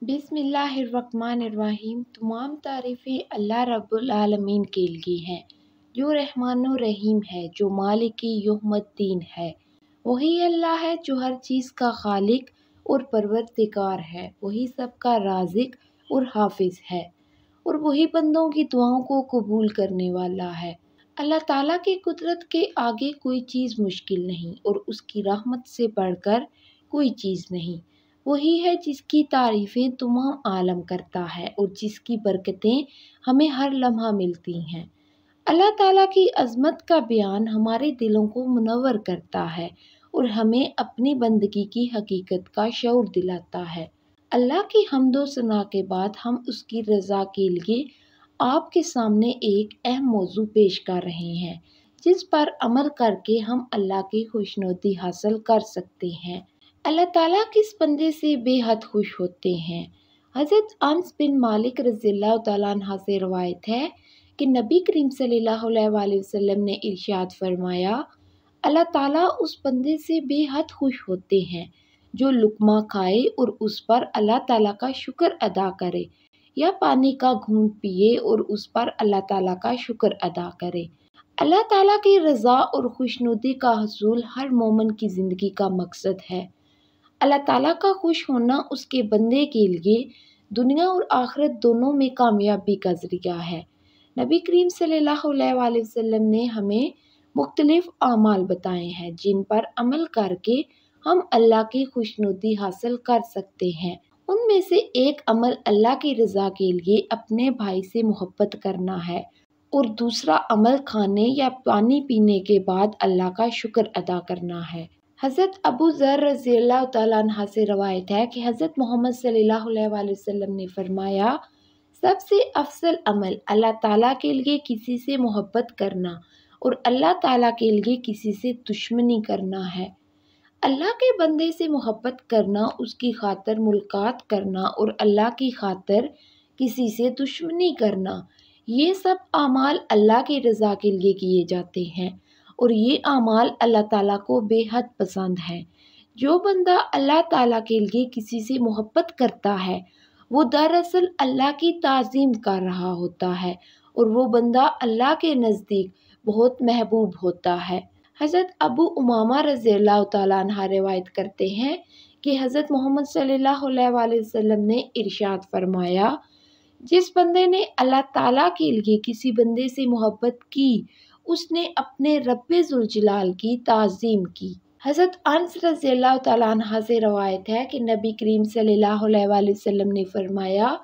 बिस्मिल्लाहिर्रहमानिर्रहीम। तमाम तारीफ़ें अल्लाह रब्बुल आलमीन के लिए हैं, जो रहमान और रहीम है, जो मालिकी यौमुद्दीन है। वही अल्लाह है जो हर चीज़ का खालिक और परवरदिगार है। वही सबका राज़िक और हाफिज़ है, और वही बंदों की दुआओं को कबूल करने वाला है। अल्लाह ताला की कुदरत के आगे कोई चीज़ मुश्किल नहीं, और उसकी रहमत से बढ़कर कोई चीज़ नहीं। वही है जिसकी तारीफ़ें तमाम आलम करता है, और जिसकी बरकतें हमें हर लम्हा मिलती हैं। अल्लाह ताला की अज़मत का बयान हमारे दिलों को मुनव्वर करता है, और हमें अपनी बंदगी की हकीकत का शऊर दिलाता है। अल्लाह की हम्दो सना के बाद हम उसकी रज़ा के लिए आपके सामने एक अहम मौजू पेश कर रहे हैं, जिस पर अमल करके हम अल्लाह की खुशनुदी हासिल कर सकते हैं। अल्लाह ताला किस बंदे से बेहद खुश होते हैं। हज़रत अनस बिन मालिक रज़ियल्लाहु तआला अन्हु से रवायत है कि नबी करीम सल्लल्लाहु अलैहि वसल्लम ने इरशाद फरमाया, अल्लाह ताला उस बंदे से बेहद खुश होते हैं जो लुक़मा खाए और उस पर अल्लाह ताला का शुक्र अदा करे, या पानी का घूंट पिए और उस पर अल्लाह ताला का शुक्र अदा करे। अल्लाह ताला की रज़ा और खुशनुदी का हसूल हर मोमिन की ज़िंदगी का मकसद है। अल्लाह ताला का खुश होना उसके बंदे के लिए दुनिया और आखिरत दोनों में कामयाबी का ज़रिया है। नबी करीम सल्लल्लाहु अलैहि वसल्लम ने हमें मुख्तलिफ आमाल बताए हैं, जिन पर अमल करके हम अल्लाह की खुशनुदी हासिल कर सकते हैं। उनमें से एक अमल अल्लाह की रज़ा के लिए अपने भाई से मोहब्बत करना है, और दूसरा अमल खाने या पानी पीने के बाद अल्लाह का शुक्र अदा करना है। हज़रत अबू ज़र रज़ियल्लाहु तआला अन्हु से रवायत है कि हज़रत मोहम्मद सल्लल्लाहु अलैहि वसल्लम ने फरमाया, सबसे अफजल अमल अल्लाह ताला के लिए किसी से मोहब्बत करना और अल्लाह ताला के लिए किसी से दुश्मनी करना है। अल्लाह के बंदे से मोहब्बत करना, उसकी खातिर मुलाकात करना और अल्लाह की खातिर किसी से दुश्मनी करना, ये सब आमाल अल्लाह की रज़ा के लिए किए जाते हैं, और ये आमाल अल्लाह ताला को बेहद पसंद है। जो बंदा अल्लाह ताला के लिए किसी से मोहब्बत करता है, वो दरअसल अल्लाह की ताज़ीम कर रहा होता है, और वो बंदा अल्लाह के नज़दीक बहुत महबूब होता है। हज़रत अबू उमामा रज़ियल्लाहु तआला अन्हु रिवायत करते हैं कि हज़रत मोहम्मद सल्लल्लाहु अलैहि वसल्लम ने इरशाद फरमाया, जिस बंदे ने अल्लाह ताला के लिए किसी बंदे से मोहब्बत की, उसने अपने रब्बे ज़ुल जलाल की ताज़ीम की। हज़रत अनस रज़ियल्लाहु तआला अन्हु से रवायत है कि नबी करीम सल्लल्लाहु अलैहि वसल्लम ने फरमाया,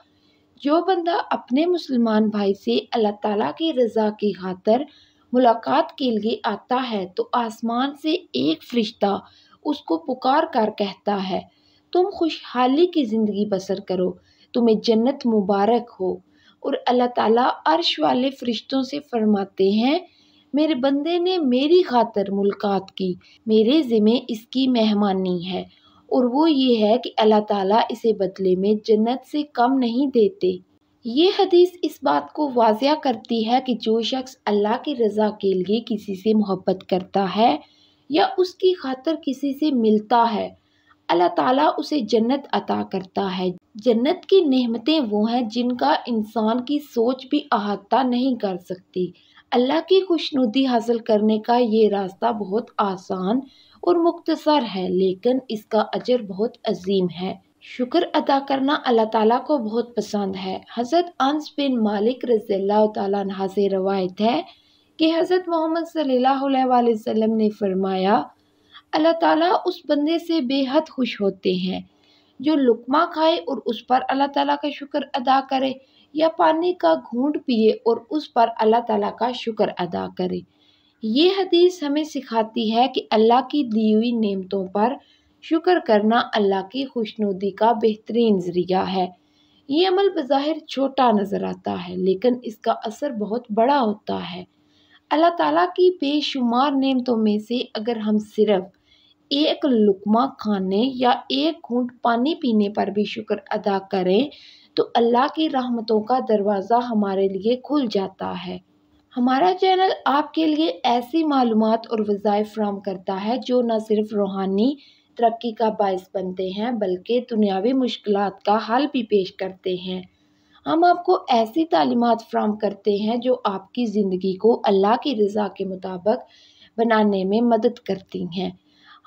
जो बंदा अपने मुसलमान भाई से अल्लाह ताला की रज़ा की खातिर मुलाकात के लिए आता है, तो आसमान से एक फरिश्ता उसको पुकार कर कहता है, तुम खुशहाली की ज़िंदगी बसर करो, तुम्हें जन्नत मुबारक हो। और अल्लाह ताला अर्श वाले फरिश्तों से फरमाते हैं, मेरे बंदे ने मेरी खातिर मुलाकात की, मेरे ज़िम्मे इसकी मेहमानी है, और वो ये है कि अल्लाह ताला इसे बदले में जन्नत से कम नहीं देते। ये हदीस इस बात को वाज़िया करती है कि जो शख्स अल्लाह की रज़ा के लिए किसी से मोहब्बत करता है या उसकी खातिर किसी से मिलता है, अल्लाह ताला उसे जन्नत अता करता है। जन्नत की नेमतें वो हैं जिनका इंसान की सोच भी अहाता नहीं कर सकती। अल्लाह की खुशनुदी हासिल करने का ये रास्ता बहुत आसान और मुख्तसर है, लेकिन इसका अजर बहुत अजीम है। शुक्र अदा करना अल्लाह ताला को बहुत पसंद है। हज़रत अनस बिन मालिक रज़ियल्लाहु तआला अन्हु से रवायत है कि हज़रत मोहम्मद सल्लल्लाहु अलैहि वसल्लम ने फरमाया, अल्लाह ताला उस बंदे से बेहद खुश होते हैं जो लुक़मा खाए और उस पर अल्लाह ताला का शुक्र अदा करे, या पानी का घूंट पिए और उस पर अल्लाह ताला का शुक्र अदा करे। ये हदीस हमें सिखाती है कि अल्लाह की दी हुई नेमतों पर शुक्र करना अल्लाह की खुशनुदी का बेहतरीन ज़रिया है। ये अमल बज़ाहिर छोटा नज़र आता है, लेकिन इसका असर बहुत बड़ा होता है। अल्लाह ताला की बेशुमार नेमतों में से अगर हम सिर्फ एक लुक़मा खाने या एक घूंट पानी पीने पर भी शुक्र अदा करें, तो अल्लाह की रहमतों का दरवाज़ा हमारे लिए खुल जाता है। हमारा चैनल आपके लिए ऐसी मालूमात और वज़ाइफ फ़राहम करता है जो न सिर्फ रूहानी ترقی کا باعث بنتے ہیں بلکہ دنیاوی مشکلات کا حل بھی پیش کرتے ہیں۔ ہم آپ کو ایسی تعلیمات فراہم کرتے ہیں جو آپ کی زندگی کو اللہ کی رضا کے مطابق بنانے میں مدد کرتی ہیں۔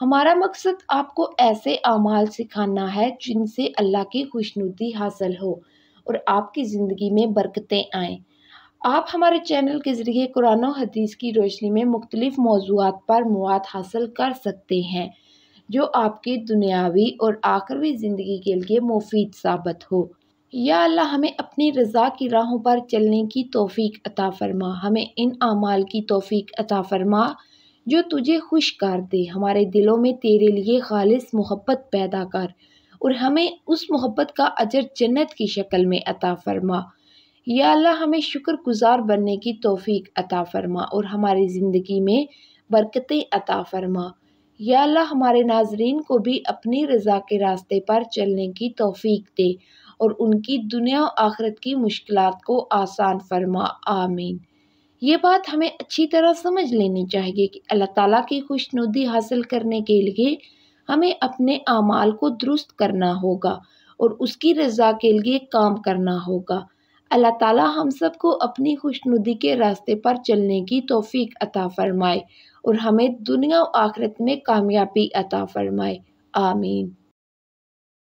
ہمارا مقصد آپ کو ایسے اعمال سکھانا ہے جن سے اللہ کی خوشنودی حاصل ہو اور آپ کی زندگی میں برکتیں آئیں۔ آپ ہمارے چینل کے ذریعے قرآن و حدیث کی روشنی میں مختلف موضوعات پر مواد حاصل کر سکتے ہیں جو آپ کی دنیاوی اور آخروی زندگی کے لیے مفید ثابت ہو۔ یا اللہ ہمیں اپنی رضا کی راہوں پر چلنے کی توفیق عطا فرما، ہمیں ان اعمال کی توفیق عطا فرما جو تجھے خوش کر دے، ہمارے دلوں میں تیرے لیے خالص محبت پیدا کر اور ہمیں اس محبت کا اجر جنت کی شکل میں عطا فرما۔ یا اللہ ہمیں شکر گزار بننے کی توفیق عطا فرما اور ہماری زندگی میں برکتیں عطا فرما۔ یا اللہ ہمارے ناظرین کو بھی اپنی رضا کے راستے پر چلنے کی توفیق دے اور ان کی دنیا و آخرت کی مشکلات کو آسان فرما، آمین۔ یہ بات ہمیں اچھی طرح سمجھ لینی چاہیے کہ اللہ تعالیٰ کی خوشنودی حاصل کرنے کے لیے ہمیں اپنے اعمال کو درست کرنا ہوگا اور اس کی رضا کے لیے کام کرنا ہوگا۔ اللہ تعالیٰ ہم سب کو اپنی خوشنودی کے راستے پر چلنے کی توفیق عطا فرمائے اور ہمیں دنیا و آخرت میں کامیابی عطا فرمائے، آمین۔